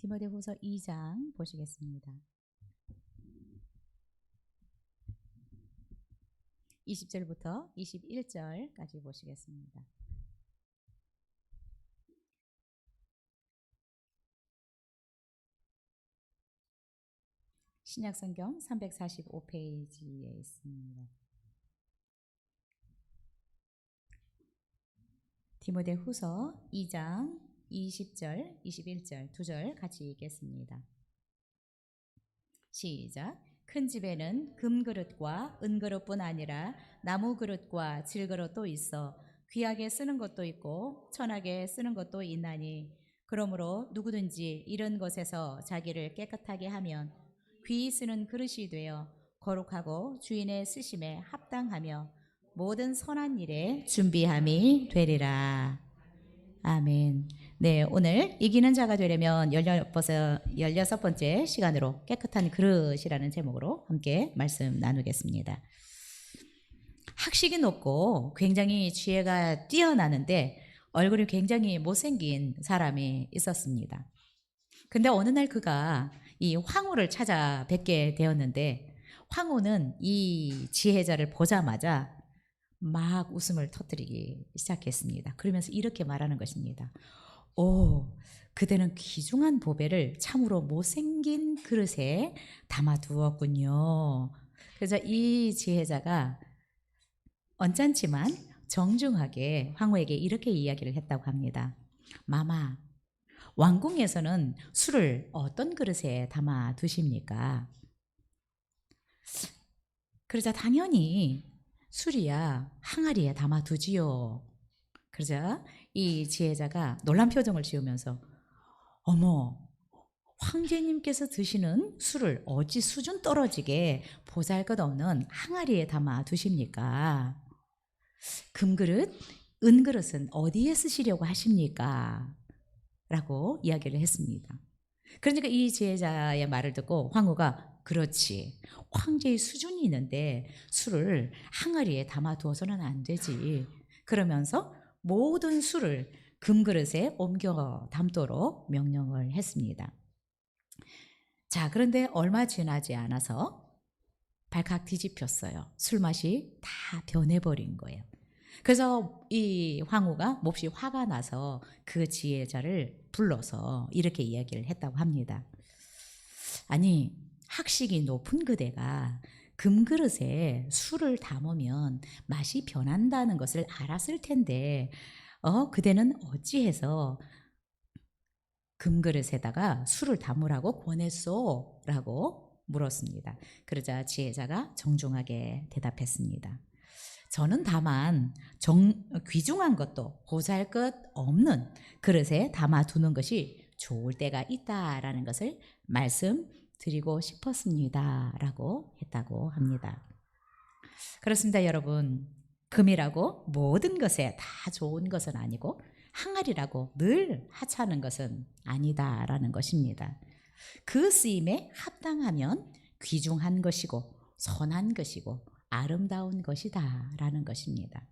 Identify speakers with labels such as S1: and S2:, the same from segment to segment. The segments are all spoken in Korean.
S1: 디모데후서 2장 보시겠습니다. 20절부터 21절까지 보시겠습니다. 신약성경 345페이지에 있습니다. 디모데후서 2장 20절, 21절 두 절 같이 읽겠습니다. 시작. 큰 집에는 금그릇과 은그릇뿐 아니라 나무그릇과 질그릇도 있어 귀하게 쓰는 것도 있고 천하게 쓰는 것도 있나니 그러므로 누구든지 이런 것에서 자기를 깨끗하게 하면 귀히 쓰는 그릇이 되어 거룩하고 주인의 쓰심에 합당하며 모든 선한 일에 준비함이 되리라. 아멘. 네, 오늘 이기는 자가 되려면 16번째 시간으로 깨끗한 그릇이라는 제목으로 함께 말씀 나누겠습니다. 학식이 높고 굉장히 지혜가 뛰어나는데 얼굴이 굉장히 못생긴 사람이 있었습니다. 근데 어느 날 그가 이 황후를 찾아 뵙게 되었는데 황후는 이 지혜자를 보자마자 막 웃음을 터뜨리기 시작했습니다. 그러면서 이렇게 말하는 것입니다. 오, 그대는 귀중한 보배를 참으로 못생긴 그릇에 담아두었군요. 그래서 이 지혜자가 언짢지만 정중하게 황후에게 이렇게 이야기를 했다고 합니다. 마마, 왕궁에서는 술을 어떤 그릇에 담아 두십니까? 그러자 당연히 술이야 항아리에 담아 두지요. 그러자 이 지혜자가 놀란 표정을 지으면서 어머, 황제님께서 드시는 술을 어찌 수준 떨어지게 보잘것없는 항아리에 담아 두십니까? 금그릇, 은그릇은 어디에 쓰시려고 하십니까? 라고 이야기를 했습니다. 그러니까 이 지혜자의 말을 듣고 황후가 그렇지, 황제의 수준이 있는데 술을 항아리에 담아두어서는 안 되지. 그러면서 모든 술을 금그릇에 옮겨 담도록 명령을 했습니다. 자, 그런데 얼마 지나지 않아서 발칵 뒤집혔어요. 술맛이 다 변해버린 거예요. 그래서 이 황후가 몹시 화가 나서 그 지혜자를 불러서 이렇게 이야기를 했다고 합니다. 아니, 학식이 높은 그대가 금그릇에 술을 담으면 맛이 변한다는 것을 알았을 텐데 그대는 어찌해서 금그릇에다가 술을 담으라고 권했소? 라고 물었습니다. 그러자 지혜자가 정중하게 대답했습니다. 저는 다만 귀중한 것도 보잘것없는 그릇에 담아두는 것이 좋을 때가 있다라는 것을 말씀드리고 싶었습니다. 라고 했다고 합니다. 그렇습니다, 여러분. 금이라고 모든 것에 다 좋은 것은 아니고 항아리라고 늘 하찮은 것은 아니다라는 것입니다. 그 쓰임에 합당하면 귀중한 것이고 선한 것이고 아름다운 것이다 라는 것입니다.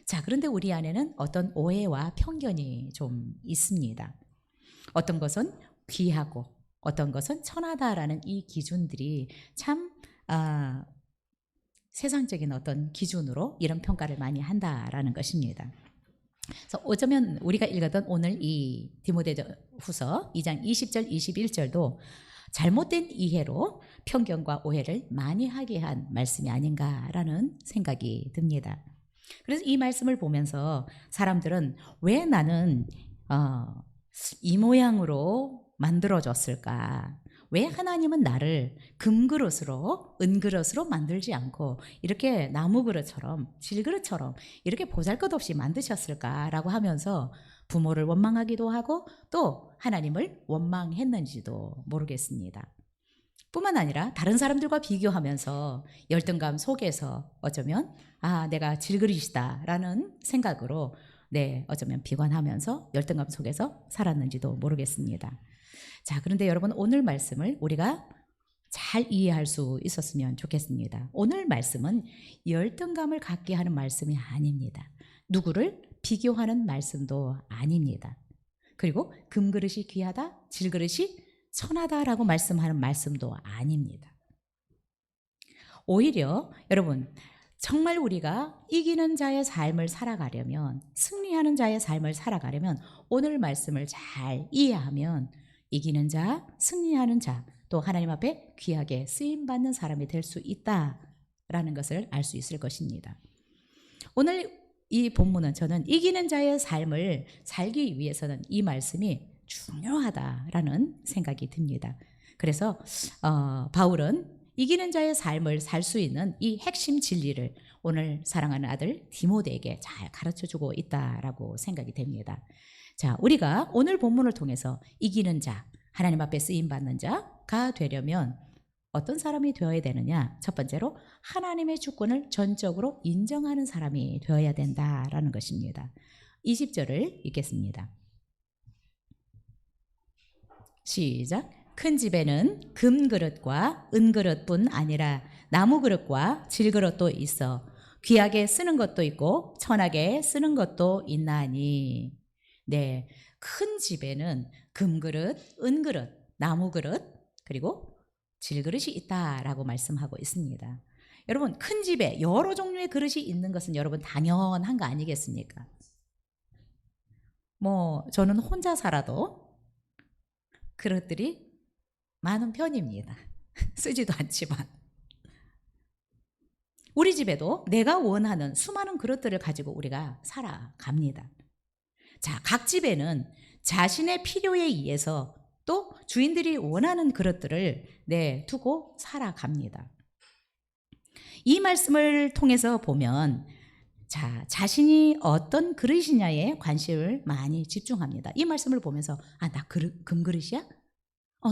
S1: 자, 그런데 우리 안에는 어떤 오해와 편견이 좀 있습니다. 어떤 것은 귀하고 어떤 것은 천하다라는 이 기준들이 참 세상적인 어떤 기준으로 이런 평가를 많이 한다라는 것입니다. 그래서 어쩌면 우리가 읽었던 오늘 이 디모데후서 2장 20절 21절도 잘못된 이해로 편견과 오해를 많이 하게 한 말씀이 아닌가라는 생각이 듭니다. 그래서 이 말씀을 보면서 사람들은 왜 나는 이 모양으로 만들어졌을까? 왜 하나님은 나를 금그릇으로 은그릇으로 만들지 않고 이렇게 나무그릇처럼 질그릇처럼 이렇게 보잘것없이 만드셨을까라고 하면서 부모를 원망하기도 하고 또 하나님을 원망했는지도 모르겠습니다. 뿐만 아니라 다른 사람들과 비교하면서 열등감 속에서 어쩌면 내가 질그릇이다 라는 생각으로 어쩌면 비관하면서 열등감 속에서 살았는지도 모르겠습니다. 자, 그런데 여러분 오늘 말씀을 우리가 잘 이해할 수 있었으면 좋겠습니다. 오늘 말씀은 열등감을 갖게 하는 말씀이 아닙니다. 누구를 비교하는 말씀도 아닙니다. 그리고 금그릇이 귀하다, 질그릇이 천하다라고 말씀하는 말씀도 아닙니다. 오히려 여러분, 정말 우리가 이기는 자의 삶을 살아가려면, 승리하는 자의 삶을 살아가려면 오늘 말씀을 잘 이해하면 이기는 자, 승리하는 자, 또 하나님 앞에 귀하게 쓰임받는 사람이 될 수 있다라는 것을 알 수 있을 것입니다. 오늘 이 본문은 저는 이기는 자의 삶을 살기 위해서는 이 말씀이 중요하다라는 생각이 듭니다. 그래서 바울은 이기는 자의 삶을 살 수 있는 이 핵심 진리를 오늘 사랑하는 아들 디모데에게 잘 가르쳐주고 있다라고 생각이 됩니다. 자, 우리가 오늘 본문을 통해서 이기는 자, 하나님 앞에 쓰임받는 자가 되려면 어떤 사람이 되어야 되느냐? 첫 번째로 하나님의 주권을 전적으로 인정하는 사람이 되어야 된다라는 것입니다. 20절을 읽겠습니다. 시작. 큰 집에는 금그릇과 은그릇뿐 아니라 나무그릇과 질그릇도 있어 귀하게 쓰는 것도 있고 천하게 쓰는 것도 있나니. 네, 큰 집에는 금그릇, 은그릇, 나무그릇, 그리고 질그릇이 있다라고 말씀하고 있습니다. 여러분, 큰 집에 여러 종류의 그릇이 있는 것은 여러분 당연한 거 아니겠습니까? 저는 혼자 살아도 그릇들이 많은 편입니다. 쓰지도 않지만. 우리 집에도 내가 원하는 수많은 그릇들을 가지고 우리가 살아갑니다. 자, 각 집에는 자신의 필요에 의해서 또 주인들이 원하는 그릇들을 두고 살아갑니다. 이 말씀을 통해서 보면 자신이 어떤 그릇이냐에 관심을 많이 집중합니다. 이 말씀을 보면서 나 금그릇이야?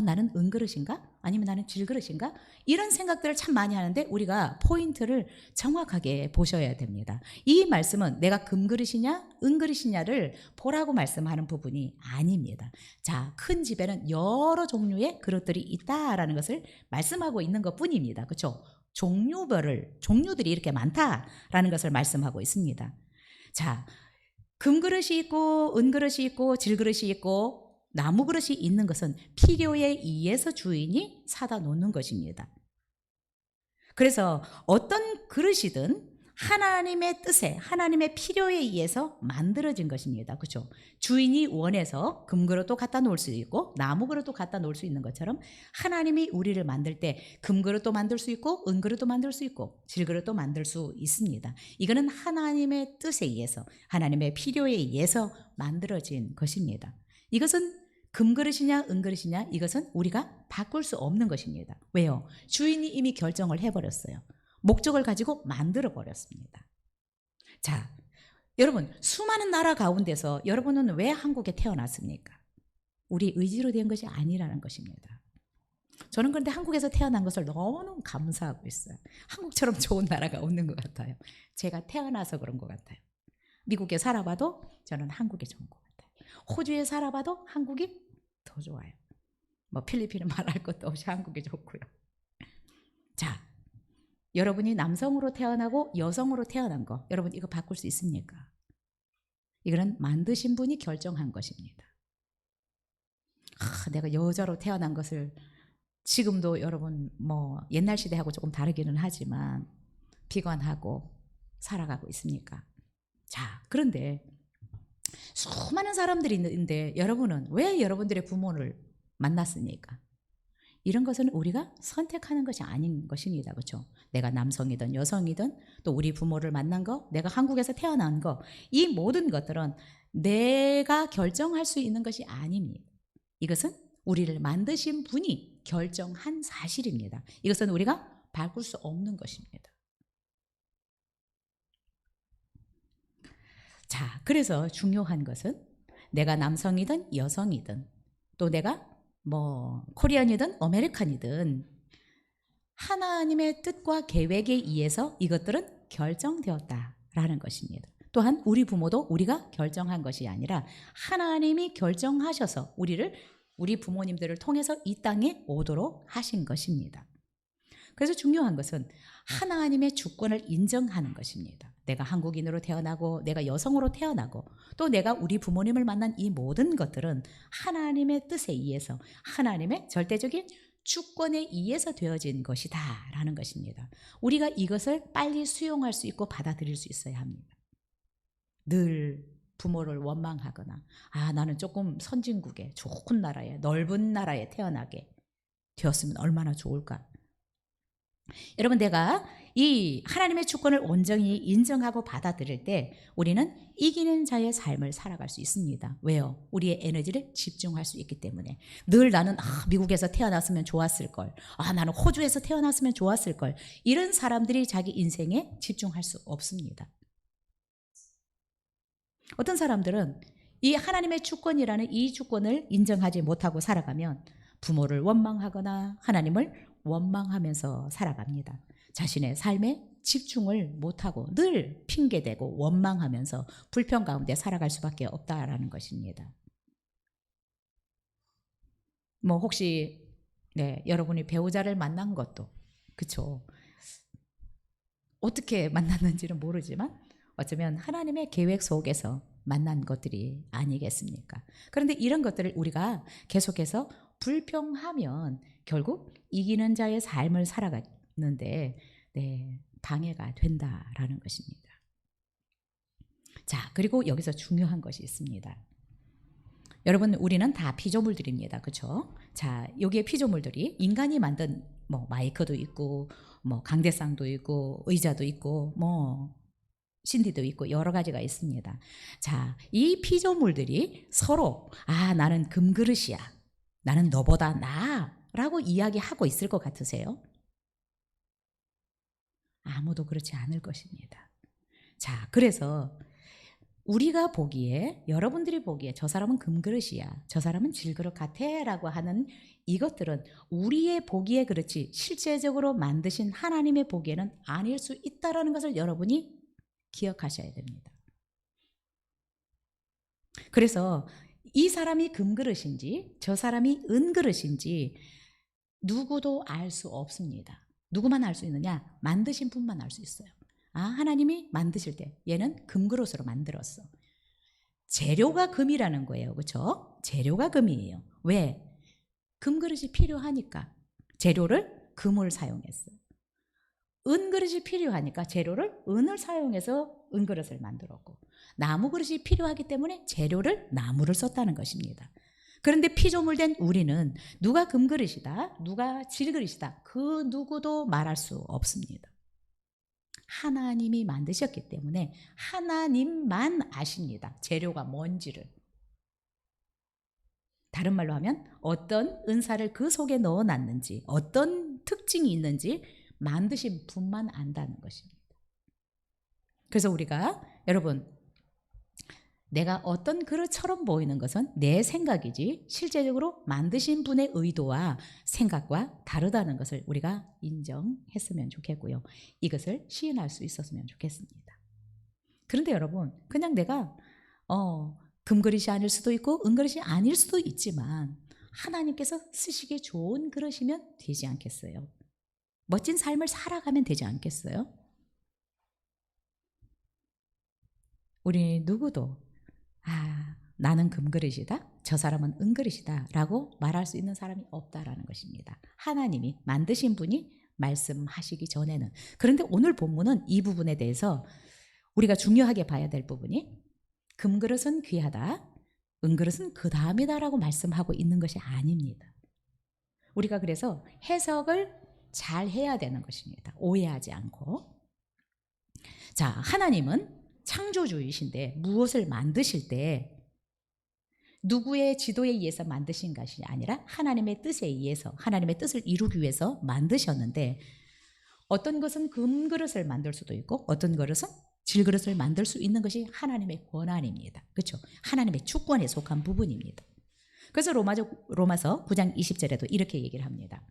S1: 나는 은그릇인가? 아니면 나는 질그릇인가? 이런 생각들을 참 많이 하는데 우리가 포인트를 정확하게 보셔야 됩니다. 이 말씀은 내가 금그릇이냐 은그릇이냐를 보라고 말씀하는 부분이 아닙니다. 자, 큰 집에는 여러 종류의 그릇들이 있다라는 것을 말씀하고 있는 것뿐입니다. 그렇죠? 종류들이 이렇게 많다라는 것을 말씀하고 있습니다. 자, 금그릇이 있고 은그릇이 있고 질그릇이 있고 나무 그릇이 있는 것은 필요에 의해서 주인이 사다 놓는 것입니다. 그래서 어떤 그릇이든 하나님의 뜻에, 하나님의 필요에 의해서 만들어진 것입니다. 그렇죠? 주인이 원해서 금그릇도 갖다 놓을 수 있고 나무 그릇도 갖다 놓을 수 있는 것처럼 하나님이 우리를 만들 때 금그릇도 만들 수 있고 은그릇도 만들 수 있고 질그릇도 만들 수 있습니다. 이거는 하나님의 뜻에 의해서, 하나님의 필요에 의해서 만들어진 것입니다. 이것은 금그릇이냐 은그릇이냐 이것은 우리가 바꿀 수 없는 것입니다. 왜요? 주인이 이미 결정을 해버렸어요. 목적을 가지고 만들어버렸습니다. 자, 여러분, 수많은 나라 가운데서 여러분은 왜 한국에 태어났습니까? 우리 의지로 된 것이 아니라는 것입니다. 저는 그런데 한국에서 태어난 것을 너무너무 감사하고 있어요. 한국처럼 좋은 나라가 없는 것 같아요. 제가 태어나서 그런 것 같아요. 미국에 살아봐도 저는 한국이 좋은 것 같아요. 호주에 살아봐도 한국이 더 좋아요. 필리핀은 말할 것도 없이 한국이 좋고요. 자, 여러분이 남성으로 태어나고 여성으로 태어난 거, 여러분 이거 바꿀 수 있습니까? 이거는 만드신 분이 결정한 것입니다. 내가 여자로 태어난 것을 지금도 여러분 옛날 시대하고 조금 다르기는 하지만 비관하고 살아가고 있습니까? 자, 그런데 수많은 사람들이 있는데 여러분은 왜 여러분들의 부모를 만났습니까? 이런 것은 우리가 선택하는 것이 아닌 것입니다. 그렇죠? 내가 남성이든 여성이든 또 우리 부모를 만난 거, 내가 한국에서 태어난 거, 이 모든 것들은 내가 결정할 수 있는 것이 아닙니다. 이것은 우리를 만드신 분이 결정한 사실입니다. 이것은 우리가 바꿀 수 없는 것입니다. 자, 그래서 중요한 것은 내가 남성이든 여성이든 또 내가 코리안이든 아메리칸이든 하나님의 뜻과 계획에 의해서 이것들은 결정되었다라는 것입니다. 또한 우리 부모도 우리가 결정한 것이 아니라 하나님이 결정하셔서 우리 부모님들을 통해서 이 땅에 오도록 하신 것입니다. 그래서 중요한 것은 하나님의 주권을 인정하는 것입니다. 내가 한국인으로 태어나고 내가 여성으로 태어나고 또 내가 우리 부모님을 만난 이 모든 것들은 하나님의 뜻에 의해서 하나님의 절대적인 주권에 의해서 되어진 것이다 라는 것입니다. 우리가 이것을 빨리 수용할 수 있고 받아들일 수 있어야 합니다. 늘 부모를 원망하거나 나는 조금 선진국에 좋은 나라에 넓은 나라에 태어나게 되었으면 얼마나 좋을까. 여러분, 내가 이 하나님의 주권을 온전히 인정하고 받아들일 때 우리는 이기는 자의 삶을 살아갈 수 있습니다. 왜요? 우리의 에너지를 집중할 수 있기 때문에. 늘 나는 미국에서 태어났으면 좋았을 걸, 나는 호주에서 태어났으면 좋았을 걸, 이런 사람들이 자기 인생에 집중할 수 없습니다. 어떤 사람들은 이 하나님의 주권이라는 이 주권을 인정하지 못하고 살아가면 부모를 원망하거나 하나님을 원망하면서 살아갑니다. 자신의 삶에 집중을 못하고 늘 핑계대고 원망하면서 불평 가운데 살아갈 수밖에 없다라는 것입니다. 혹시 여러분이 배우자를 만난 것도 그렇죠. 어떻게 만났는지는 모르지만 어쩌면 하나님의 계획 속에서 만난 것들이 아니겠습니까? 그런데 이런 것들을 우리가 계속해서 불평하면 결국 이기는 자의 삶을 살아가는데 방해가 된다라는 것입니다. 자, 그리고 여기서 중요한 것이 있습니다. 여러분, 우리는 다 피조물들입니다. 그렇죠? 자, 여기에 피조물들이 인간이 만든 마이크도 있고 강대상도 있고 의자도 있고 신디도 있고 여러 가지가 있습니다. 자, 이 피조물들이 서로 나는 금그릇이야, 나는 너보다 나아라고 이야기하고 있을 것 같으세요? 아무도 그렇지 않을 것입니다. 자, 그래서 우리가 보기에, 여러분들이 보기에 저 사람은 금그릇이야, 저 사람은 질그릇 같아 라고 하는 이것들은 우리의 보기에 그렇지 실제적으로 만드신 하나님의 보기에는 아닐 수 있다는 것을 여러분이 기억하셔야 됩니다. 그래서 이 사람이 금그릇인지 저 사람이 은그릇인지 누구도 알 수 없습니다. 누구만 알 수 있느냐? 만드신 분만 알 수 있어요. 하나님이 만드실 때 얘는 금그릇으로 만들었어. 재료가 금이라는 거예요. 그렇죠? 재료가 금이에요. 왜? 금그릇이 필요하니까 재료를 금을 사용했어요. 은그릇이 필요하니까 재료를 은을 사용해서 은그릇을 만들었고, 나무그릇이 필요하기 때문에 재료를 나무를 썼다는 것입니다. 그런데 피조물된 우리는 누가 금그릇이다, 누가 질그릇이다, 그 누구도 말할 수 없습니다. 하나님이 만드셨기 때문에 하나님만 아십니다. 재료가 뭔지를. 다른 말로 하면 어떤 은사를 그 속에 넣어놨는지, 어떤 특징이 있는지 만드신 분만 안다는 것입니다. 그래서 우리가, 여러분, 내가 어떤 그릇처럼 보이는 것은 내 생각이지 실제적으로 만드신 분의 의도와 생각과 다르다는 것을 우리가 인정했으면 좋겠고요. 이것을 시인할 수 있었으면 좋겠습니다. 그런데 여러분, 그냥 내가 금그릇이 아닐 수도 있고 은그릇이 아닐 수도 있지만 하나님께서 쓰시기 좋은 그릇이면 되지 않겠어요? 멋진 삶을 살아가면 되지 않겠어요? 우리 누구도 나는 금그릇이다, 저 사람은 은그릇이다 라고 말할 수 있는 사람이 없다라는 것입니다. 하나님이 만드신 분이 말씀하시기 전에는. 그런데 오늘 본문은 이 부분에 대해서 우리가 중요하게 봐야 될 부분이 금그릇은 귀하다, 은그릇은 그 다음이다 라고 말씀하고 있는 것이 아닙니다. 우리가 그래서 해석을 잘 해야 되는 것입니다. 오해하지 않고. 자, 하나님은 창조주이신데 무엇을 만드실 때 누구의 지도에 의해서 만드신 것이 아니라 하나님의 뜻에 의해서, 하나님의 뜻을 이루기 위해서 만드셨는데, 어떤 것은 금그릇을 만들 수도 있고 어떤 그릇은 질그릇을 만들 수 있는 것이 하나님의 권한입니다. 그렇죠? 하나님의 주권에 속한 부분입니다. 그래서 로마서 9장 20절에도 이렇게 얘기를 합니다.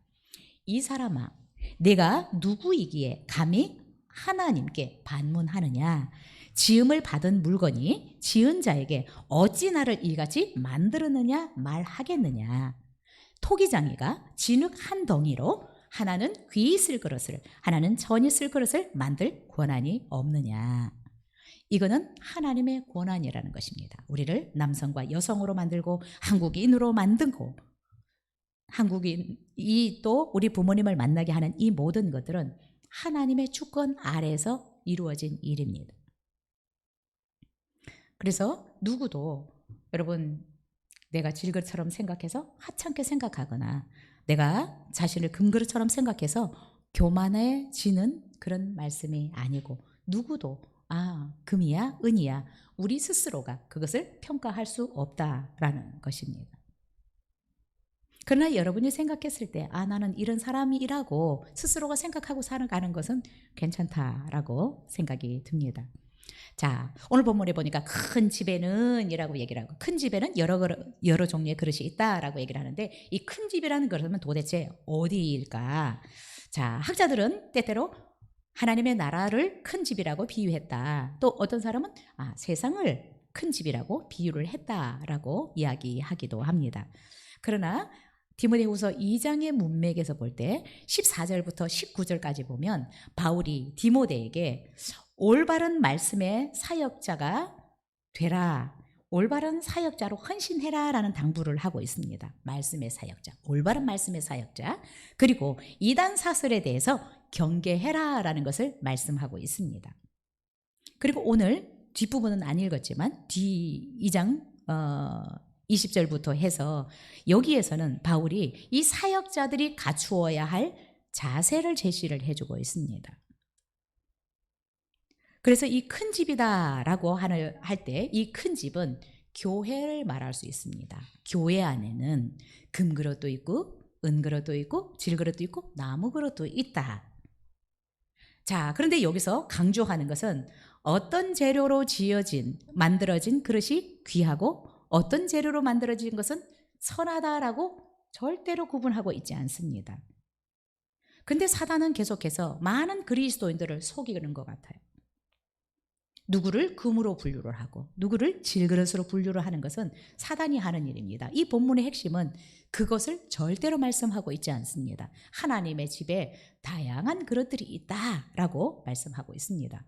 S1: 이 사람아, 내가 누구이기에 감히 하나님께 반문하느냐? 지음을 받은 물건이 지은 자에게 어찌 나를 이같이 만들었느냐 말하겠느냐? 토기장이가 진흙 한 덩이로 하나는 귀히 쓸 그릇을, 하나는 천이 쓸 그릇을 만들 권한이 없느냐. 이거는 하나님의 권한이라는 것입니다. 우리를 남성과 여성으로 만들고 한국인으로 만들고 한국인이 또 우리 부모님을 만나게 하는 이 모든 것들은 하나님의 주권 아래에서 이루어진 일입니다. 그래서 누구도 여러분 내가 질그릇처럼 생각해서 하찮게 생각하거나 내가 자신을 금그릇처럼 생각해서 교만해지는 그런 말씀이 아니고 누구도 금이야 은이야 우리 스스로가 그것을 평가할 수 없다라는 것입니다. 그러나 여러분이 생각했을 때 나는 이런 사람이라고 스스로가 생각하고 살아가는 것은 괜찮다라고 생각이 듭니다. 자, 오늘 본문에 보니까 큰 집에는 이라고 얘기를 하고 큰 집에는 여러 종류의 그릇이 있다라고 얘기를 하는데 이 큰 집이라는 그릇은 도대체 어디일까? 자, 학자들은 때때로 하나님의 나라를 큰 집이라고 비유했다. 또 어떤 사람은 세상을 큰 집이라고 비유를 했다라고 이야기하기도 합니다. 그러나 디모데후서 2장의 문맥에서 볼 때 14절부터 19절까지 보면 바울이 디모데에게 올바른 말씀의 사역자가 되라, 올바른 사역자로 헌신해라 라는 당부를 하고 있습니다. 말씀의 사역자, 올바른 말씀의 사역자, 그리고 이단 사설에 대해서 경계해라 라는 것을 말씀하고 있습니다. 그리고 오늘 뒷부분은 안 읽었지만 뒤 2장 20절부터 해서 여기에서는 바울이 이 사역자들이 갖추어야 할 자세를 제시를 해주고 있습니다. 그래서 이 큰 집이다라고 할 때 이 큰 집은 교회를 말할 수 있습니다. 교회 안에는 금그릇도 있고 은그릇도 있고 질그릇도 있고 나무그릇도 있다. 자, 그런데 여기서 강조하는 것은 어떤 재료로 만들어진 그릇이 귀하고 어떤 재료로 만들어진 것은 선하다라고 절대로 구분하고 있지 않습니다. 근데 사단은 계속해서 많은 그리스도인들을 속이는 것 같아요. 누구를 금으로 분류를 하고 누구를 질그릇으로 분류를 하는 것은 사단이 하는 일입니다. 이 본문의 핵심은 그것을 절대로 말씀하고 있지 않습니다. 하나님의 집에 다양한 그릇들이 있다라고 말씀하고 있습니다.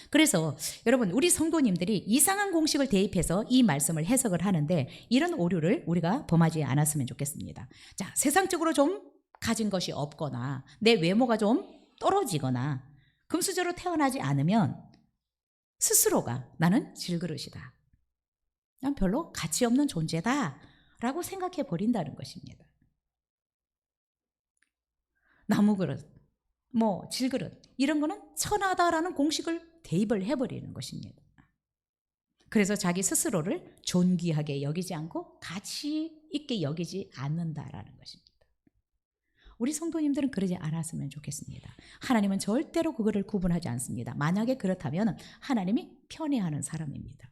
S1: 그래서 여러분 우리 성도님들이 이상한 공식을 대입해서 이 말씀을 해석을 하는데 이런 오류를 우리가 범하지 않았으면 좋겠습니다. 자, 세상적으로 좀 가진 것이 없거나 내 외모가 좀 떨어지거나 금수저로 태어나지 않으면 스스로가 나는 질그릇이다, 난 별로 가치 없는 존재다 라고 생각해 버린다는 것입니다. 나무그릇, 질그릇 이런 거는 천하다라는 공식을 대입을 해버리는 것입니다. 그래서 자기 스스로를 존귀하게 여기지 않고 가치 있게 여기지 않는다라는 것입니다. 우리 성도님들은 그러지 않았으면 좋겠습니다. 하나님은 절대로 그거를 구분하지 않습니다. 만약에 그렇다면 하나님이 편애하는 사람입니다.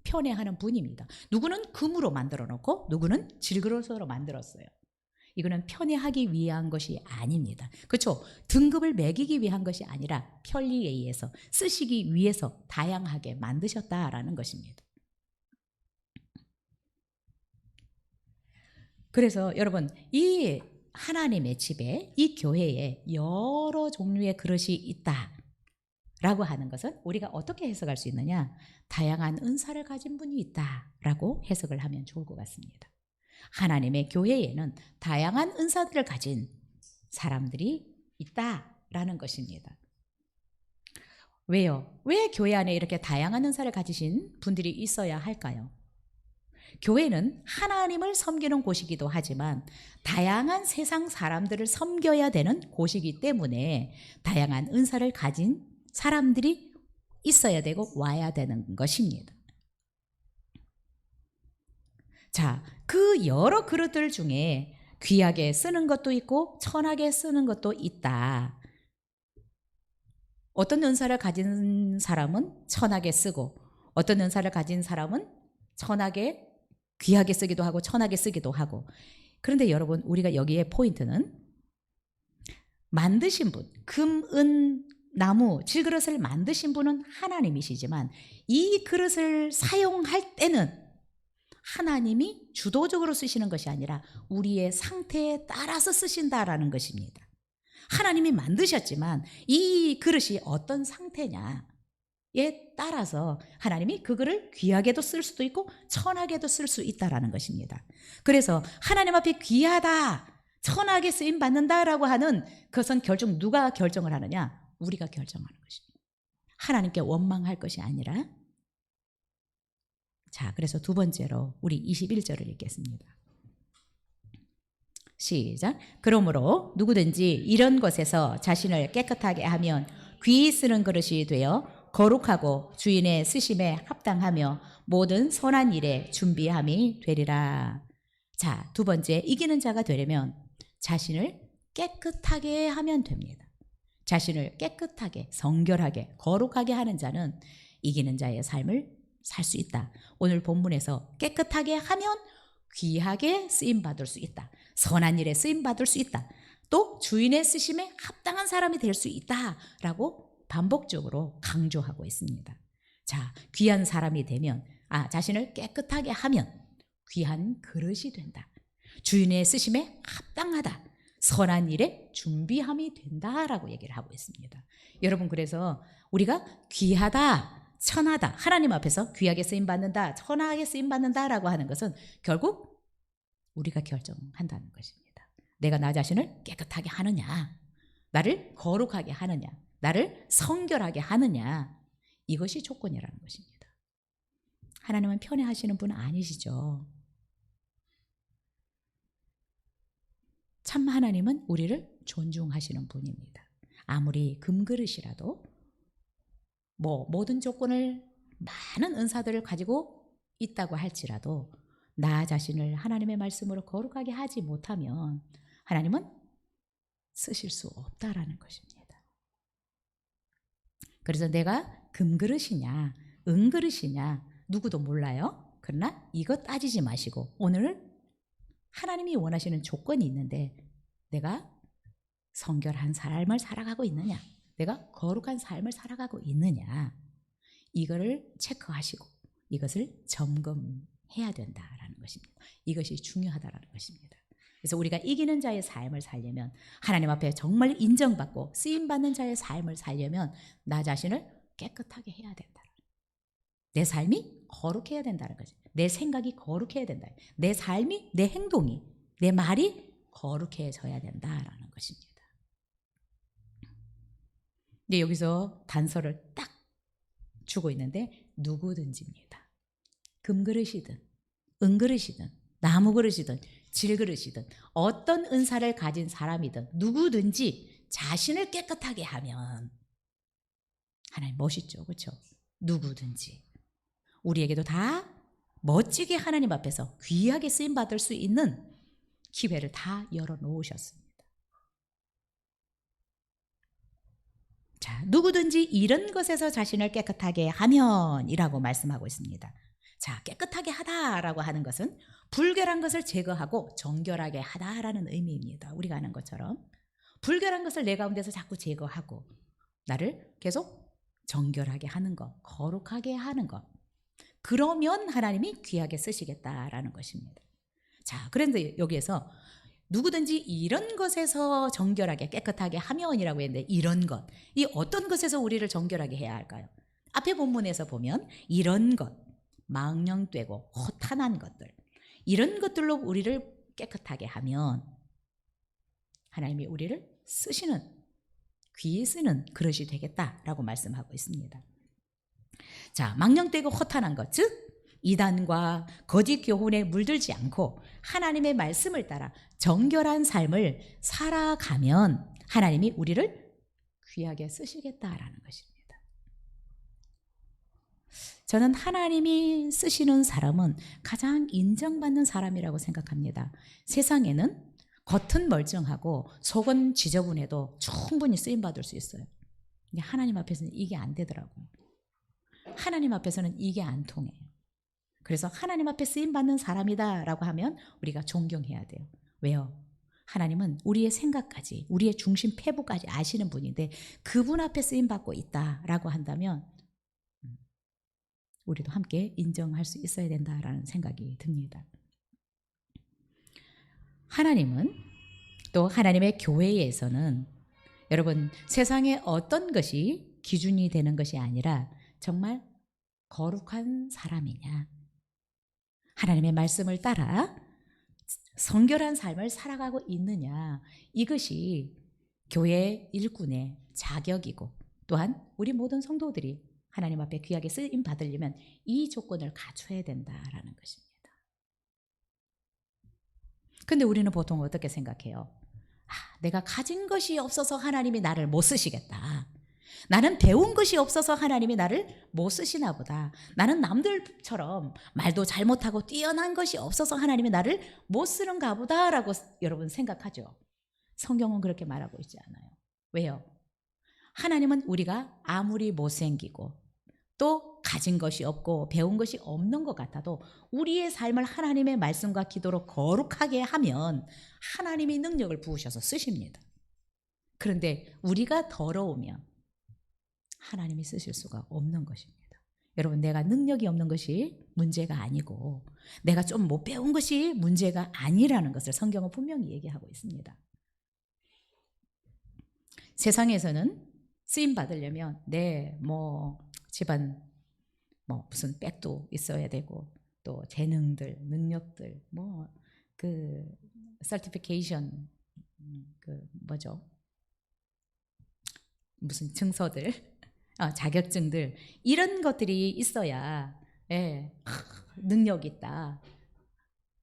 S1: 편애하는 분입니다. 누구는 금으로 만들어 놓고 누구는 질그릇으로 만들었어요. 이거는 편애하기 위한 것이 아닙니다. 그렇죠? 등급을 매기기 위한 것이 아니라 편리에 의해서 쓰시기 위해서 다양하게 만드셨다라는 것입니다. 그래서 여러분 이 하나님의 집에 이 교회에 여러 종류의 그릇이 있다라고 하는 것은 우리가 어떻게 해석할 수 있느냐? 다양한 은사를 가진 분이 있다라고 해석을 하면 좋을 것 같습니다. 하나님의 교회에는 다양한 은사들을 가진 사람들이 있다라는 것입니다. 왜요? 왜 교회 안에 이렇게 다양한 은사를 가지신 분들이 있어야 할까요? 교회는 하나님을 섬기는 곳이기도 하지만 다양한 세상 사람들을 섬겨야 되는 곳이기 때문에 다양한 은사를 가진 사람들이 있어야 되고 와야 되는 것입니다. 자, 그 여러 그릇들 중에 귀하게 쓰는 것도 있고 천하게 쓰는 것도 있다. 어떤 은사를 가진 사람은 천하게 쓰고 어떤 은사를 가진 사람은 천하게 귀하게 쓰기도 하고 천하게 쓰기도 하고. 그런데 여러분 우리가 여기에 포인트는 만드신 분, 금, 은, 나무, 질그릇을 만드신 분은 하나님이시지만 이 그릇을 사용할 때는 하나님이 주도적으로 쓰시는 것이 아니라 우리의 상태에 따라서 쓰신다라는 것입니다. 하나님이 만드셨지만 이 그릇이 어떤 상태냐에 따라서 하나님이 그 그릇을 귀하게도 쓸 수도 있고 천하게도 쓸 수 있다라는 것입니다. 그래서 하나님 앞에 귀하다, 천하게 쓰임 받는다라고 하는 그것은 결국 누가 결정을 하느냐? 우리가 결정하는 것입니다. 하나님께 원망할 것이 아니라. 자, 그래서 두 번째로 우리 21절을 읽겠습니다. 시작. 그러므로 누구든지 이런 것에서 자신을 깨끗하게 하면 귀히 쓰는 그릇이 되어 거룩하고 주인의 쓰심에 합당하며 모든 선한 일에 준비함이 되리라. 자, 두 번째, 이기는 자가 되려면 자신을 깨끗하게 하면 됩니다. 자신을 깨끗하게, 성결하게, 거룩하게 하는 자는 이기는 자의 삶을 살 수 있다. 오늘 본문에서 깨끗하게 하면 귀하게 쓰임받을 수 있다. 선한 일에 쓰임받을 수 있다. 또 주인의 쓰심에 합당한 사람이 될 수 있다라고 반복적으로 강조하고 있습니다. 자, 귀한 사람이 되면, 자신을 깨끗하게 하면 귀한 그릇이 된다. 주인의 쓰심에 합당하다. 선한 일에 준비함이 된다라고 얘기를 하고 있습니다. 여러분, 그래서 우리가 귀하다, 천하다, 하나님 앞에서 귀하게 쓰임받는다, 천하게 쓰임받는다라고 하는 것은 결국 우리가 결정한다는 것입니다. 내가 나 자신을 깨끗하게 하느냐, 나를 거룩하게 하느냐, 나를 성결하게 하느냐, 이것이 조건이라는 것입니다. 하나님은 편애하시는 분은 아니시죠. 참 하나님은 우리를 존중하시는 분입니다. 아무리 금그릇이라도 모든 조건을, 많은 은사들을 가지고 있다고 할지라도 나 자신을 하나님의 말씀으로 거룩하게 하지 못하면 하나님은 쓰실 수 없다라는 것입니다. 그래서 내가 금그릇이냐 은그릇이냐 누구도 몰라요. 그러나 이것 따지지 마시고 오늘 하나님이 원하시는 조건이 있는데 내가 성결한 삶을 살아가고 있느냐, 내가 거룩한 삶을 살아가고 있느냐, 이거를 체크하시고 이것을 점검해야 된다라는 것입니다. 이것이 중요하다라는 것입니다. 그래서 우리가 이기는 자의 삶을 살려면, 하나님 앞에 정말 인정받고 쓰임받는 자의 삶을 살려면 나 자신을 깨끗하게 해야 된다. 내 삶이 거룩해야 된다는 거죠. 내 생각이 거룩해야 된다. 내 삶이, 내 행동이, 내 말이 거룩해져야 된다라는 것입니다. 근데 여기서 단서를 딱 주고 있는데 누구든지입니다. 금그릇이든 은그릇이든 나무그릇이든 질그릇이든 어떤 은사를 가진 사람이든 누구든지 자신을 깨끗하게 하면, 하나님 멋있죠, 그렇죠? 누구든지 우리에게도 다 멋지게 하나님 앞에서 귀하게 쓰임받을 수 있는 기회를 다 열어놓으셨습니다. 자, 누구든지 이런 것에서 자신을 깨끗하게 하면 이라고 말씀하고 있습니다. 자, 깨끗하게 하다라고 하는 것은 불결한 것을 제거하고 정결하게 하다라는 의미입니다. 우리가 아는 것처럼 불결한 것을 내 가운데서 자꾸 제거하고 나를 계속 정결하게 하는 것, 거룩하게 하는 것, 그러면 하나님이 귀하게 쓰시겠다라는 것입니다. 자, 그런데 여기에서 누구든지 이런 것에서 정결하게 깨끗하게 하면이라고 했는데, 이런 것, 이 어떤 것에서 우리를 정결하게 해야 할까요? 앞에 본문에서 보면 이런 것, 망령되고 허탄한 것들, 이런 것들로 우리를 깨끗하게 하면 하나님이 우리를 쓰시는, 귀히 쓰는 그릇이 되겠다라고 말씀하고 있습니다. 자, 망령되고 허탄한 것, 즉 이단과 거짓 교훈에 물들지 않고 하나님의 말씀을 따라 정결한 삶을 살아가면 하나님이 우리를 귀하게 쓰시겠다라는 것입니다. 저는 하나님이 쓰시는 사람은 가장 인정받는 사람이라고 생각합니다. 세상에는 겉은 멀쩡하고 속은 지저분해도 충분히 쓰임받을 수 있어요. 근데 하나님 앞에서는 이게 안 되더라고요. 하나님 앞에서는 이게 안 통해요. 그래서 하나님 앞에 쓰임받는 사람이다라고 하면 우리가 존경해야 돼요. 왜요? 하나님은 우리의 생각까지, 우리의 중심 폐부까지 아시는 분인데 그분 앞에 쓰임받고 있다라고 한다면 우리도 함께 인정할 수 있어야 된다라는 생각이 듭니다. 하나님은 또 하나님의 교회에서는 여러분 세상의 어떤 것이 기준이 되는 것이 아니라 정말 거룩한 사람이냐, 하나님의 말씀을 따라 성결한 삶을 살아가고 있느냐, 이것이 교회 일꾼의 자격이고 또한 우리 모든 성도들이 하나님 앞에 귀하게 쓰임 받으려면 이 조건을 갖춰야 된다라는 것입니다. 근데 우리는 보통 어떻게 생각해요? 내가 가진 것이 없어서 하나님이 나를 못 쓰시겠다. 나는 배운 것이 없어서 하나님이 나를 못 쓰시나 보다. 나는 남들처럼 말도 잘못하고 뛰어난 것이 없어서 하나님이 나를 못 쓰는가 보다라고 여러분 생각하죠. 성경은 그렇게 말하고 있지 않아요. 왜요? 하나님은 우리가 아무리 못생기고 또 가진 것이 없고 배운 것이 없는 것 같아도 우리의 삶을 하나님의 말씀과 기도로 거룩하게 하면 하나님이 능력을 부으셔서 쓰십니다. 그런데 우리가 더러우면 하나님이 쓰실 수가 없는 것입니다. 여러분, 내가 능력이 없는 것이 문제가 아니고 내가 좀 못 배운 것이 문제가 아니라는 것을 성경은 분명히 얘기하고 있습니다. 세상에서는 쓰임 받으려면 집안 무슨 백도 있어야 되고 또 재능들, 능력들, 서티피케이션, 무슨 증서들, 자격증들, 이런 것들이 있어야 능력 있다.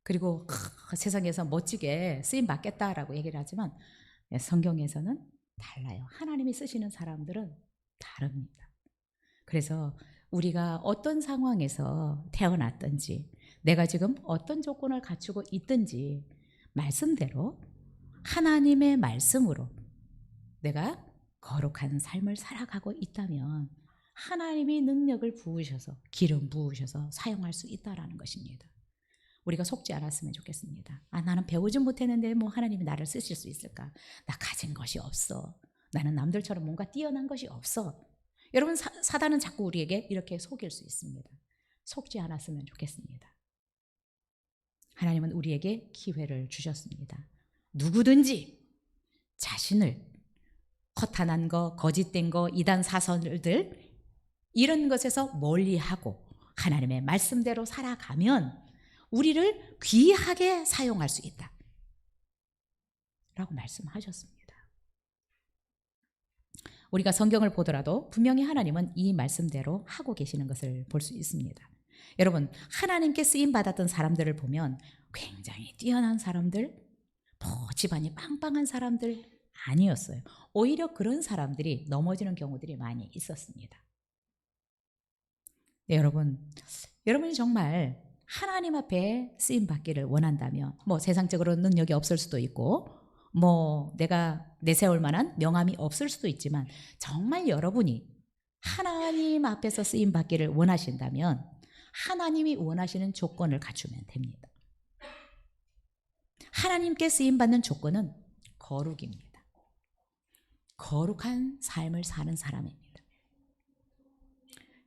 S1: 그리고 세상에서 멋지게 쓰임 받겠다라고 얘기를 하지만 성경에서는 달라요. 하나님이 쓰시는 사람들은 다릅니다. 그래서 우리가 어떤 상황에서 태어났든지 내가 지금 어떤 조건을 갖추고 있든지 말씀대로 하나님의 말씀으로 내가 거룩한 삶을 살아가고 있다면 하나님이 능력을 부으셔서 기름 부으셔서 사용할 수 있다라는 것입니다. 우리가 속지 않았으면 좋겠습니다. 나는 배우지 못했는데 하나님이 나를 쓰실 수 있을까? 나 가진 것이 없어. 나는 남들처럼 뭔가 뛰어난 것이 없어. 여러분, 사단은 자꾸 우리에게 이렇게 속일 수 있습니다. 속지 않았으면 좋겠습니다. 하나님은 우리에게 기회를 주셨습니다. 누구든지 자신을 허탄한 거, 거짓된 거, 이단 사설들 이런 것에서 멀리하고 하나님의 말씀대로 살아가면 우리를 귀하게 사용할 수 있다 라고 말씀하셨습니다. 우리가 성경을 보더라도 분명히 하나님은 이 말씀대로 하고 계시는 것을 볼 수 있습니다. 여러분, 하나님께 쓰임받았던 사람들을 보면 굉장히 뛰어난 사람들, 집안이 빵빵한 사람들 아니었어요. 오히려 그런 사람들이 넘어지는 경우들이 많이 있었습니다. 네, 여러분이 정말 하나님 앞에 쓰임받기를 원한다면 세상적으로 능력이 없을 수도 있고 내가 내세울 만한 명함이 없을 수도 있지만 정말 여러분이 하나님 앞에서 쓰임받기를 원하신다면 하나님이 원하시는 조건을 갖추면 됩니다. 하나님께 쓰임받는 조건은 거룩입니다. 거룩한 삶을 사는 사람입니다.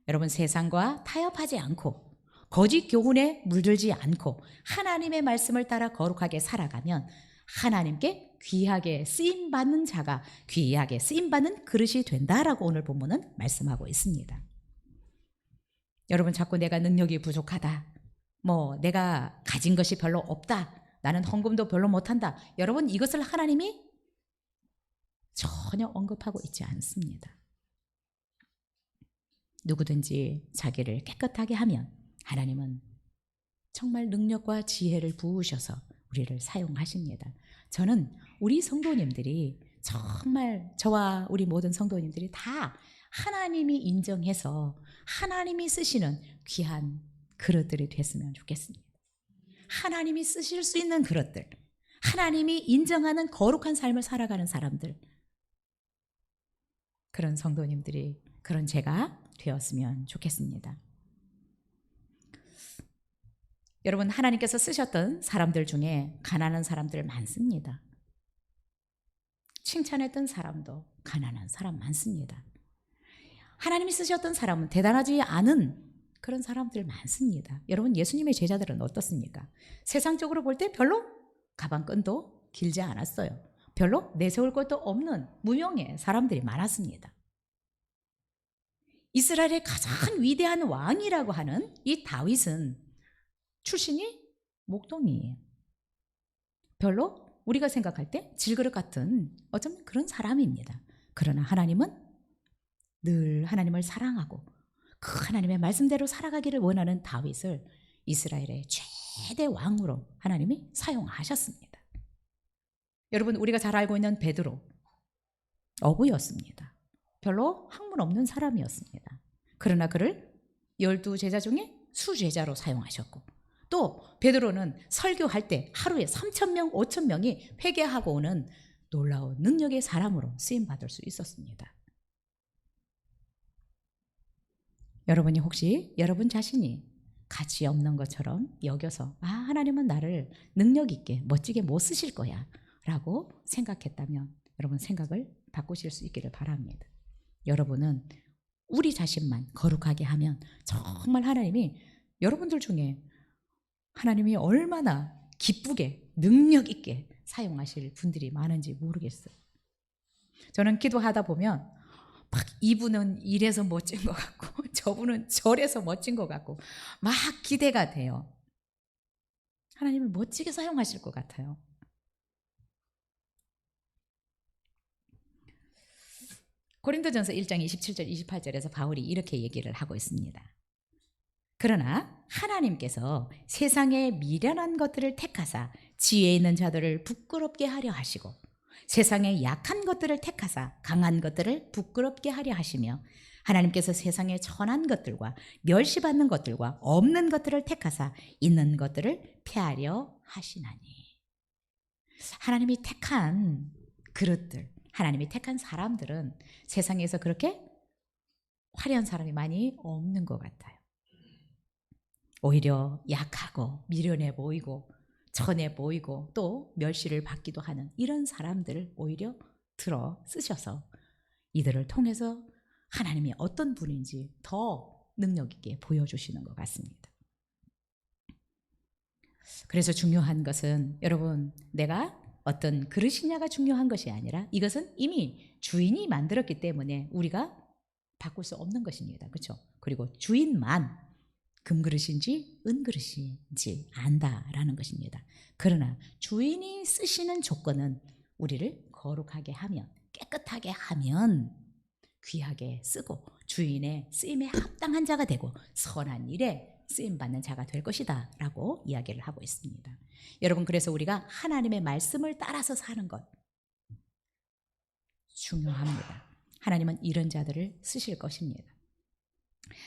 S1: 여러분, 세상과 타협하지 않고 거짓 교훈에 물들지 않고 하나님의 말씀을 따라 거룩하게 살아가면 하나님께 귀하게 쓰임받는 자가 귀하게 쓰임받는 그릇이 된다라고 오늘 본문은 말씀하고 있습니다. 여러분, 자꾸 내가 능력이 부족하다, 내가 가진 것이 별로 없다, 나는 헌금도 별로 못한다, 여러분, 이것을 하나님이 전혀 언급하고 있지 않습니다. 누구든지 자기를 깨끗하게 하면 하나님은 정말 능력과 지혜를 부으셔서 우리를 사용하십니다. 저는 우리 성도님들이 정말 저와 우리 모든 성도님들이 다 하나님이 인정해서 하나님이 쓰시는 귀한 그릇들이 됐으면 좋겠습니다. 하나님이 쓰실 수 있는 그릇들, 하나님이 인정하는 거룩한 삶을 살아가는 사람들, 그런 성도님들이, 그런 제가 되었으면 좋겠습니다. 여러분, 하나님께서 쓰셨던 사람들 중에 가난한 사람들 많습니다. 칭찬했던 사람도 가난한 사람 많습니다. 하나님이 쓰셨던 사람은 대단하지 않은 그런 사람들 많습니다. 여러분, 예수님의 제자들은 어떻습니까? 세상적으로 볼 때 별로 가방끈도 길지 않았어요. 별로 내세울 것도 없는 무명의 사람들이 많았습니다. 이스라엘의 가장 위대한 왕이라고 하는 이 다윗은 출신이 목동이에요. 별로 우리가 생각할 때 질그릇 같은 어쩌면 그런 사람입니다. 그러나 하나님은 늘 하나님을 사랑하고 그 하나님의 말씀대로 살아가기를 원하는 다윗을 이스라엘의 최대 왕으로 하나님이 사용하셨습니다. 여러분, 우리가 잘 알고 있는 베드로, 어부였습니다. 별로 학문 없는 사람이었습니다. 그러나 그를 12제자 중에 수제자로 사용하셨고, 또 베드로는 설교할 때 하루에 3,000명, 5,000명이 회개하고 오는 놀라운 능력의 사람으로 쓰임받을 수 있었습니다. 여러분이 혹시 여러분 자신이 가치 없는 것처럼 여겨서 하나님은 나를 능력 있게 멋지게 못 쓰실 거야 라고 생각했다면 여러분 생각을 바꾸실 수 있기를 바랍니다. 여러분은 우리 자신만 거룩하게 하면 정말 하나님이 여러분들 중에 하나님이 얼마나 기쁘게 능력 있게 사용하실 분들이 많은지 모르겠어요. 저는 기도하다 보면 막 이분은 이래서 멋진 것 같고 저분은 저래서 멋진 것 같고 막 기대가 돼요. 하나님을 멋지게 사용하실 것 같아요. 고린도전서 1장 27절 28절에서 바울이 이렇게 얘기를 하고 있습니다. 그러나 하나님께서 세상의 미련한 것들을 택하사 지혜 있는 자들을 부끄럽게 하려 하시고 세상의 약한 것들을 택하사 강한 것들을 부끄럽게 하려 하시며 하나님께서 세상의 천한 것들과 멸시받는 것들과 없는 것들을 택하사 있는 것들을 폐하려 하시나니. 하나님이 택한 그릇들, 하나님이 택한 사람들은 세상에서 그렇게 화려한 사람이 많이 없는 것 같아요. 오히려 약하고 미련해 보이고 천해 보이고 또 멸시를 받기도 하는 이런 사람들을 오히려 들어 쓰셔서 이들을 통해서 하나님이 어떤 분인지 더 능력 있게 보여주시는 것 같습니다. 그래서 중요한 것은 여러분 내가 어떤 그릇이냐가 중요한 것이 아니라 이것은 이미 주인이 만들었기 때문에 우리가 바꿀 수 없는 것입니다. 그렇죠? 그리고 주인만 금그릇인지 은그릇인지 안다라는 것입니다. 그러나 주인이 쓰시는 조건은 우리를 거룩하게 하면 깨끗하게 하면 귀하게 쓰고 주인의 쓰임에 합당한 자가 되고 선한 일에 쓰임받는 자가 될 것이다 라고 이야기를 하고 있습니다. 여러분 그래서 우리가 하나님의 말씀을 따라서 사는 것 중요합니다. 하나님은 이런 자들을 쓰실 것입니다.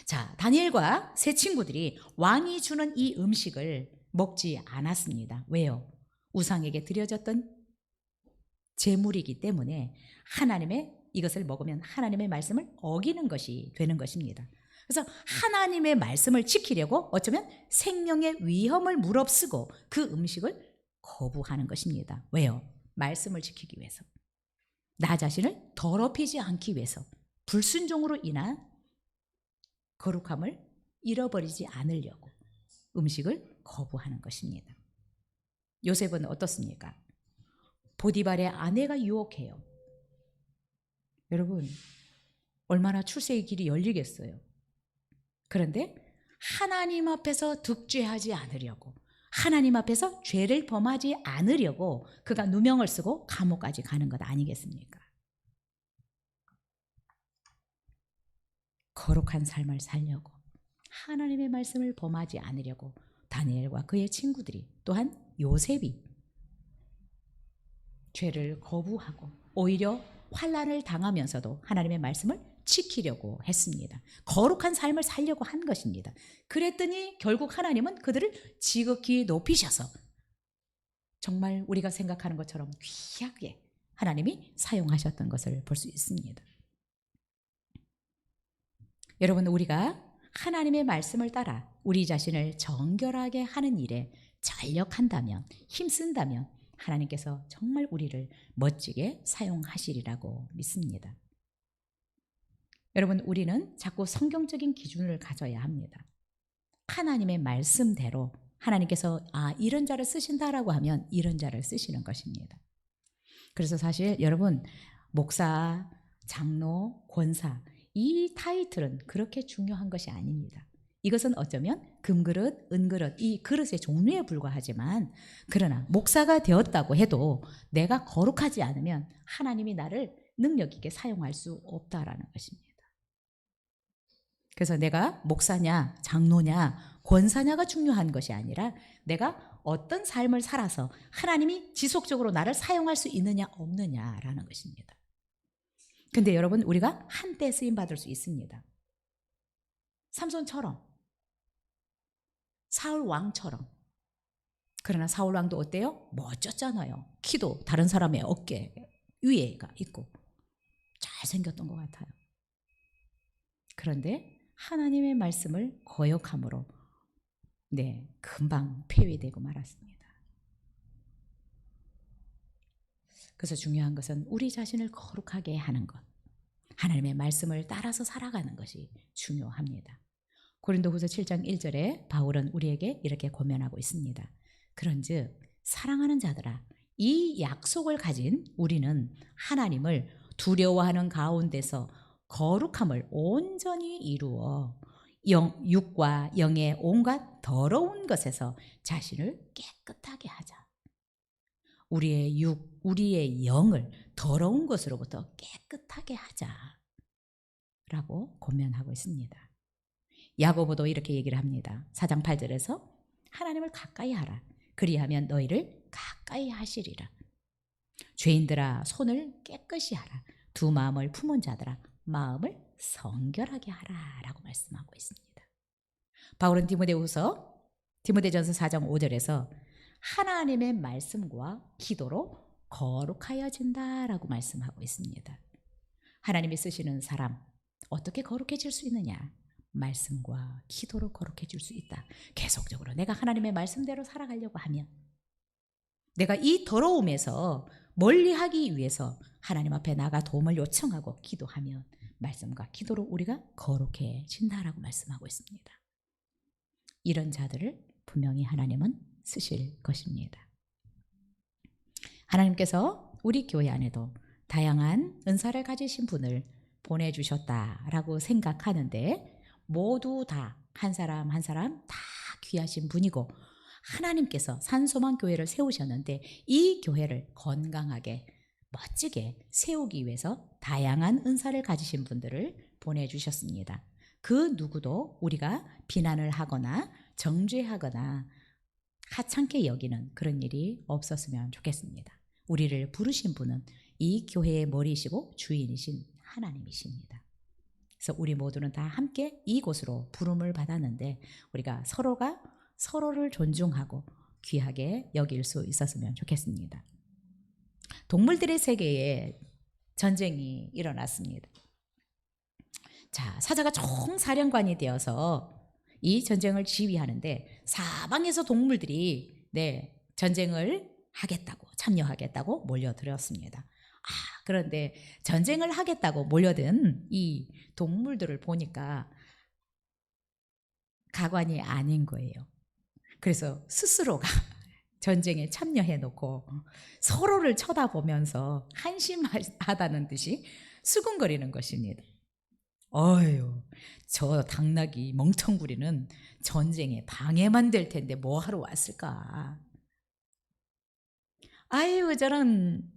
S1: 자, 다니엘과 세 친구들이 왕이 주는 이 음식을 먹지 않았습니다. 왜요? 우상에게 드려졌던 제물이기 때문에 이것을 먹으면 하나님의 말씀을 어기는 것이 되는 것입니다. 그래서 하나님의 말씀을 지키려고 어쩌면 생명의 위험을 무릅쓰고 그 음식을 거부하는 것입니다. 왜요? 말씀을 지키기 위해서. 나 자신을 더럽히지 않기 위해서. 불순종으로 인한 거룩함을 잃어버리지 않으려고 음식을 거부하는 것입니다. 요셉은 어떻습니까? 보디발의 아내가 유혹해요. 여러분 얼마나 출세의 길이 열리겠어요. 그런데 하나님 앞에서 득죄하지 않으려고 하나님 앞에서 죄를 범하지 않으려고 그가 누명을 쓰고 감옥까지 가는 것 아니겠습니까? 거룩한 삶을 살려고 하나님의 말씀을 범하지 않으려고 다니엘과 그의 친구들이 또한 요셉이 죄를 거부하고 오히려 환난을 당하면서도 하나님의 말씀을 지키려고 했습니다. 거룩한 삶을 살려고 한 것입니다. 그랬더니 결국 하나님은 그들을 지극히 높이셔서 정말 우리가 생각하는 것처럼 귀하게 하나님이 사용하셨던 것을 볼 수 있습니다. 여러분 우리가 하나님의 말씀을 따라 우리 자신을 정결하게 하는 일에 전력한다면 힘쓴다면 하나님께서 정말 우리를 멋지게 사용하시리라고 믿습니다. 여러분 우리는 자꾸 성경적인 기준을 가져야 합니다. 하나님의 말씀대로 하나님께서 이런 자를 쓰신다라고 하면 이런 자를 쓰시는 것입니다. 그래서 사실 여러분 목사, 장로, 권사 이 타이틀은 그렇게 중요한 것이 아닙니다. 이것은 어쩌면 금그릇, 은그릇 이 그릇의 종류에 불과하지만 그러나 목사가 되었다고 해도 내가 거룩하지 않으면 하나님이 나를 능력 있게 사용할 수 없다라는 것입니다. 그래서 내가 목사냐, 장로냐, 권사냐가 중요한 것이 아니라 내가 어떤 삶을 살아서 하나님이 지속적으로 나를 사용할 수 있느냐 없느냐라는 것입니다. 근데 여러분 우리가 한때 쓰임 받을 수 있습니다. 삼손처럼, 사울 왕처럼. 그러나 사울 왕도 어때요? 멋졌잖아요. 키도 다른 사람의 어깨 위에가 있고 잘생겼던 것 같아요. 그런데 하나님의 말씀을 거역함으로 금방 폐위되고 말았습니다. 그래서 중요한 것은 우리 자신을 거룩하게 하는 것, 하나님의 말씀을 따라서 살아가는 것이 중요합니다. 고린도후서 7장 1절에 바울은 우리에게 이렇게 권면하고 있습니다. 그런즉 사랑하는 자들아, 이 약속을 가진 우리는 하나님을 두려워하는 가운데서 거룩함을 온전히 이루어 육과 영의 온갖 더러운 것에서 자신을 깨끗하게 하자. 우리의 육, 우리의 영을 더러운 것으로부터 깨끗하게 하자라고 권면하고 있습니다. 야고보도 이렇게 얘기를 합니다. 4장 8절에서 하나님을 가까이 하라. 그리하면 너희를 가까이 하시리라. 죄인들아 손을 깨끗이 하라. 두 마음을 품은 자들아 마음을 성결하게 하라 라고 말씀하고 있습니다. 바울은 디모데전서 4장 5절에서 하나님의 말씀과 기도로 거룩하여진다라고 말씀하고 있습니다. 하나님이 쓰시는 사람 어떻게 거룩해질 수 있느냐? 말씀과 기도로 거룩해질 수 있다. 계속적으로 내가 하나님의 말씀대로 살아가려고 하면 내가 이 더러움에서 멀리하기 위해서 하나님 앞에 나가 도움을 요청하고 기도하면 말씀과 기도로 우리가 거룩해진다라고 말씀하고 있습니다. 이런 자들을 분명히 하나님은 쓰실 것입니다. 하나님께서 우리 교회 안에도 다양한 은사를 가지신 분을 보내주셨다라고 생각하는데 모두 다 한 사람 한 사람 다 귀하신 분이고 하나님께서 산소망 교회를 세우셨는데 이 교회를 건강하게 멋지게 세우기 위해서 다양한 은사를 가지신 분들을 보내주셨습니다. 그 누구도 우리가 비난을 하거나 정죄하거나 하찮게 여기는 그런 일이 없었으면 좋겠습니다. 우리를 부르신 분은 이 교회의 머리이시고 주인이신 하나님이십니다. 그래서 우리 모두는 다 함께 이곳으로 부름을 받았는데 우리가 서로가 서로를 존중하고 귀하게 여길 수 있었으면 좋겠습니다. 동물들의 세계에 전쟁이 일어났습니다. 자, 사자가 총사령관이 되어서 이 전쟁을 지휘하는데 사방에서 동물들이 전쟁을 하겠다고 참여하겠다고 몰려들었습니다. 그런데 전쟁을 하겠다고 몰려든 이 동물들을 보니까 가관이 아닌 거예요. 그래서 스스로가 전쟁에 참여해 놓고 서로를 쳐다보면서 한심하다는 듯이 수군거리는 것입니다. 어휴, 저 당나귀 멍텅구리는 전쟁에 방해만 될 텐데 뭐 하러 왔을까? 아유, 저런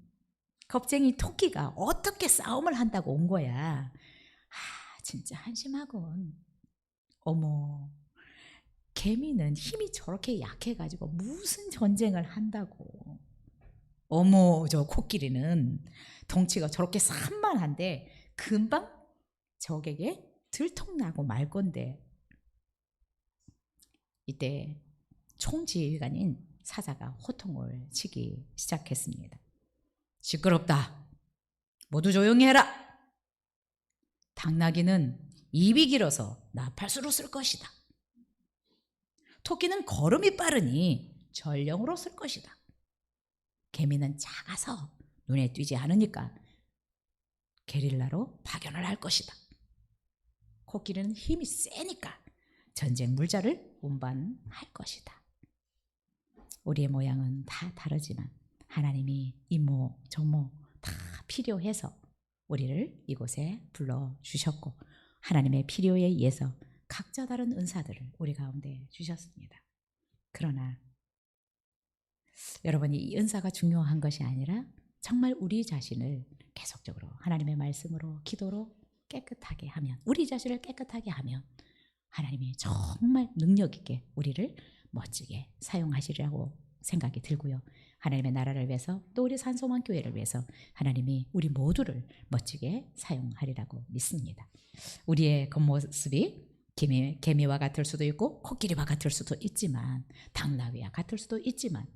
S1: 겁쟁이 토끼가 어떻게 싸움을 한다고 온 거야? 진짜 한심하군. 어머, 개미는 힘이 저렇게 약해가지고 무슨 전쟁을 한다고. 어머, 저 코끼리는 덩치가 저렇게 산만한데 금방 적에게 들통나고 말 건데. 이때 총지휘관인 사자가 호통을 치기 시작했습니다. 시끄럽다. 모두 조용히 해라. 당나귀는 입이 길어서 나팔수로 쓸 것이다. 토끼는 걸음이 빠르니 전령으로 쓸 것이다. 개미는 작아서 눈에 띄지 않으니까 게릴라로 파견을 할 것이다. 코끼리는 힘이 세니까 전쟁 물자를 운반할 것이다. 우리의 모양은 다 다르지만 하나님이 이모 저모 다 필요해서 우리를 이곳에 불러주셨고 하나님의 필요에 의해서 각자 다른 은사들을 우리 가운데 주셨습니다. 그러나 여러분이 이 은사가 중요한 것이 아니라 정말 우리 자신을 계속적으로 하나님의 말씀으로 기도로 깨끗하게 하면 우리 자신을 깨끗하게 하면 하나님이 정말 능력 있게 우리를 멋지게 사용하시리라고 생각이 들고요. 하나님의 나라를 위해서 또 우리 산소만 교회를 위해서 하나님이 우리 모두를 멋지게 사용하리라고 믿습니다. 우리의 겉모습이 개미와 같을 수도 있고 코끼리와 같을 수도 있지만 당나귀와 같을 수도 있지만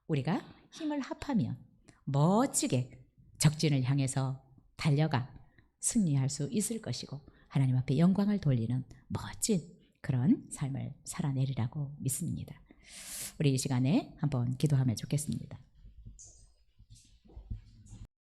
S1: 우리가 힘을 합하면 멋지게 적진을 향해서 달려가 승리할 수 있을 것이고 하나님 앞에 영광을 돌리는 멋진 그런 삶을 살아내리라고 믿습니다. 우리 이 시간에 한번 기도하면 좋겠습니다.